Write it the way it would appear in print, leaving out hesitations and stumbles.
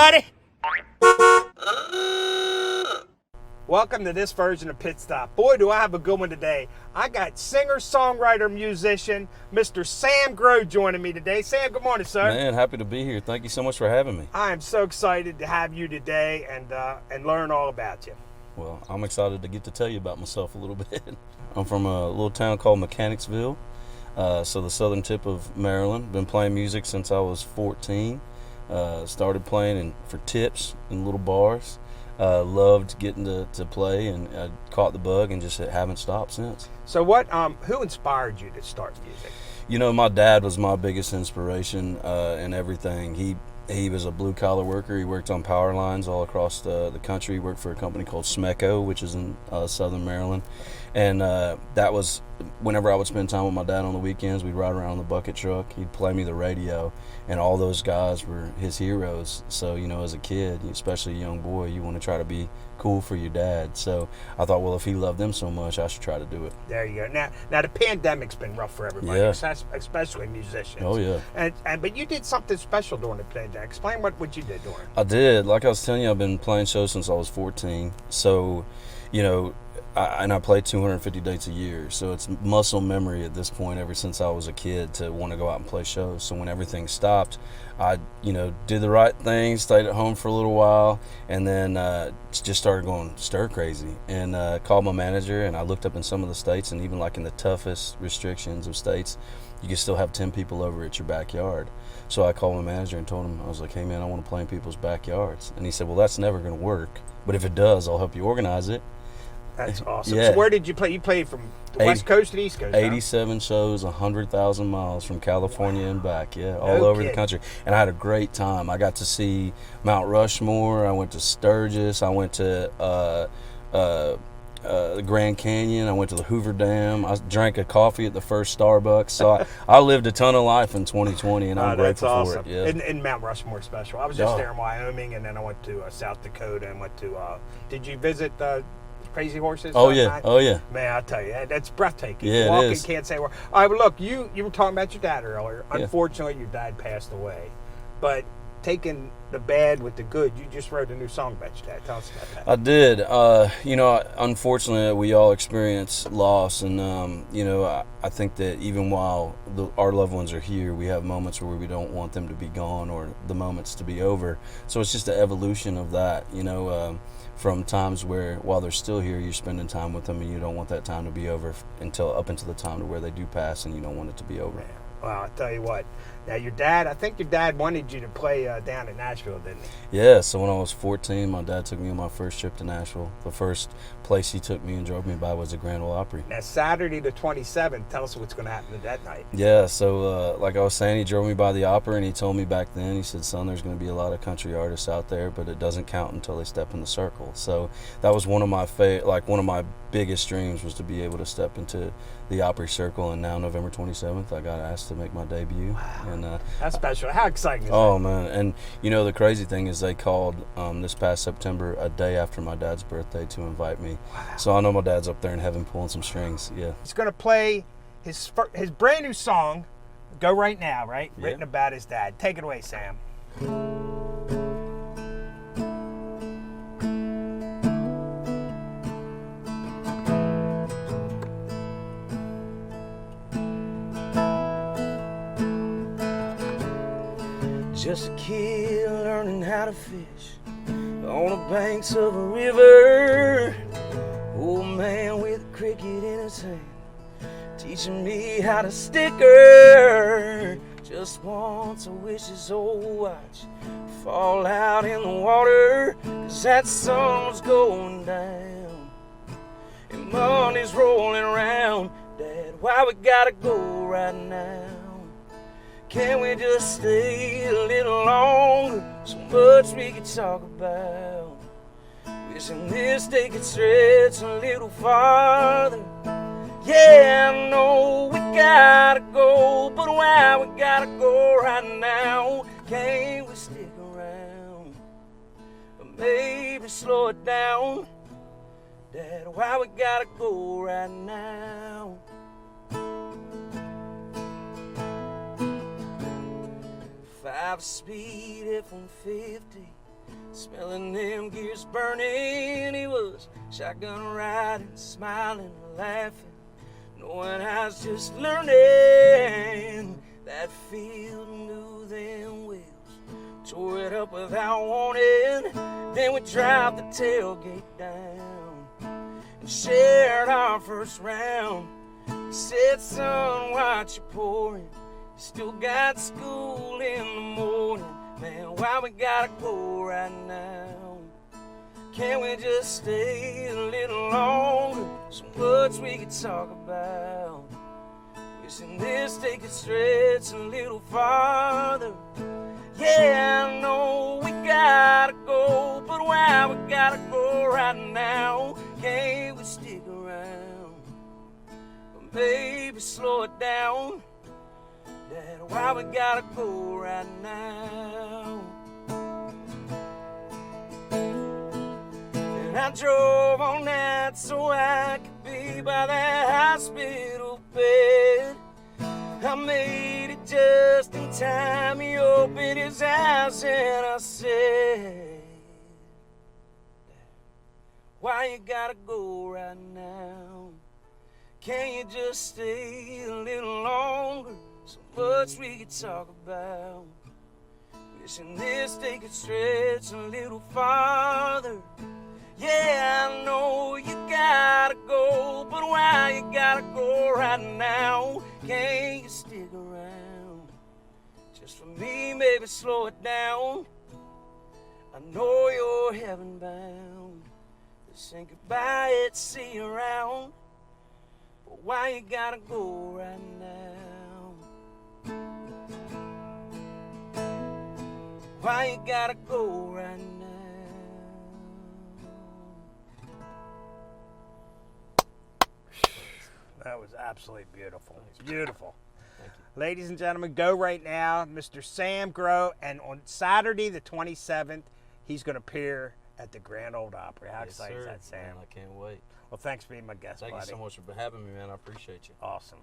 everybody. Welcome to this version of Pit Stop. Boy, do I have a good one today. I got singer, songwriter, musician, Mr. Sam Grow joining me today. Sam, good morning, sir. Man, happy to be here. Thank you so much for having me. I am so excited to have you today and learn all about you. Well, I'm excited to get to tell you about myself a little bit. I'm from a little town called Mechanicsville, so the southern tip of Maryland. Been playing music since I was 14. Started playing for tips in little bars. Loved getting to play, and I caught the bug and just haven't stopped since. So who inspired you to start music? You know, my dad was my biggest inspiration in everything. He was a blue-collar worker. He worked on power lines all across the country. He worked for a company called Smecco, which is in southern Maryland. And that was whenever I would spend time with my dad on the weekends, we'd ride around in the bucket truck. He'd play me the radio, and all those guys were his heroes. So, you know, as a kid, especially a young boy, you want to try to be cool for your dad. So I thought, well, if he loved them so much, I should try to do it. There you go. Now the pandemic's been rough for everybody, Yeah. especially musicians. Oh, yeah. But you did something special during the pandemic. Explain what you did during. I did. Like I was telling you, I've been playing shows since I was 14. So, you know, I play 250 dates a year, so it's muscle memory at this point ever since I was a kid to want to go out and play shows. So when everything stopped, I, did the right thing, stayed at home for a little while, and then just started going stir crazy, and called my manager, and I looked up in some of the states, and even like in the toughest restrictions of states, you can still have 10 people over at your backyard. So I called my manager and told him, I was like, hey man, I want to play in people's backyards. And he said, well, that's never going to work, but if it does, I'll help you organize it. That's awesome. Yeah. So where did you play? You played from the West Coast to the East Coast, 87 shows, 100,000 miles from California and back, all No over kidding. the country. And I had a great time. I got to see Mount Rushmore. I went to Sturgis. I went to the Grand Canyon. I went to the Hoover Dam. I drank a coffee at the first Starbucks. So I lived a ton of life in 2020, and I'm grateful awesome. for it. Yeah. And Mount Rushmore special. I was just there in Wyoming, and then I went to South Dakota and went to. Did you visit Crazy Horses? Oh yeah, oh yeah. Man, I tell you, that's breathtaking. Yeah, Walking, it is. can't say where. All right, but look, you were talking about your dad earlier. Yeah. Unfortunately, your dad passed away, but taking the bad with the good, you just wrote a new song about your dad. Tell us about that. I did. Unfortunately, we all experience loss, and I think that even while our loved ones are here, we have moments where we don't want them to be gone or the moments to be over. So it's just the evolution of that, from times where while they're still here, you're spending time with them, and you don't want that time to be over up until the time to where they do pass, and you don't want it to be over. Well, I tell you what. Now, I think your dad wanted you to play down in Nashville, didn't he? Yeah, so when I was 14, my dad took me on my first trip to Nashville. The first place he took me and drove me by was the Grand Ole Opry. Now, Saturday the 27th, tell us what's going to happen that night. Yeah, so like I was saying, he drove me by the Opry, and he told me back then, he said, son, there's going to be a lot of country artists out there, but it doesn't count until they step in the circle. So that was one of my biggest dreams, was to be able to step into the Opry circle, and now November 27th, I got asked to make my debut. Wow. And that's special. How exciting is that? Oh man, and the crazy thing is they called this past September, a day after my dad's birthday, to invite me. Wow. So I know my dad's up there in heaven pulling some strings. Yeah. He's going to play his brand new song, Go Right Now, right? Yeah. Written about his dad. Take it away, Sam. Just a kid learning how to fish on the banks of a river. Old man with a cricket in his hand, teaching me how to stick her. Just once I wish his old watch fall out in the water, 'cause that sun was going down and money's rolling around. Dad, why we gotta go right now? Can we just stay a little longer? So much we could talk about. Wishing this day could stretch a little farther. Yeah, I know we gotta go, but why we gotta go right now? Can't we stick around? Or maybe slow it down? Dad, why we gotta go right now? 5 speed F-150 Smelling them gears burning, he was shotgun riding, smiling, laughing, knowing I was just learning that field, knew them wheels, tore it up without warning. Then we dropped the tailgate down and shared our first round. He said, son, watch you pouring, you still got school in the morning. Man, why we gotta go right now? Can't we just stay a little longer? So much we could talk about. Wishing this day could stretch a little farther. Yeah, I know we gotta go, but why we gotta go right now? Can't we stick around? But maybe slow it down. Dad, why we gotta go right now? And I drove all night so I could be by that hospital bed. I made it just in time. He opened his eyes and I said, why you gotta go right now? Can you just stay a little longer? So much we could talk about. Wishing this day could stretch a little farther. Yeah, I know you gotta go, but why you gotta go right now? Can't you stick around? Just for me, maybe slow it down. I know you're heaven bound. This ain't goodbye, it's see you around. But why you gotta go right now? Why you gotta go right now? That was absolutely beautiful. Beautiful. Ladies and gentlemen, go right now. Mr. Sam Grow, and on Saturday the 27th, he's going to appear at the Grand Ole Opry. How exciting is that, Sam? Man, I can't wait. Well, thanks for being my guest, Thank buddy. you so much for having me, man. I appreciate you. Awesome.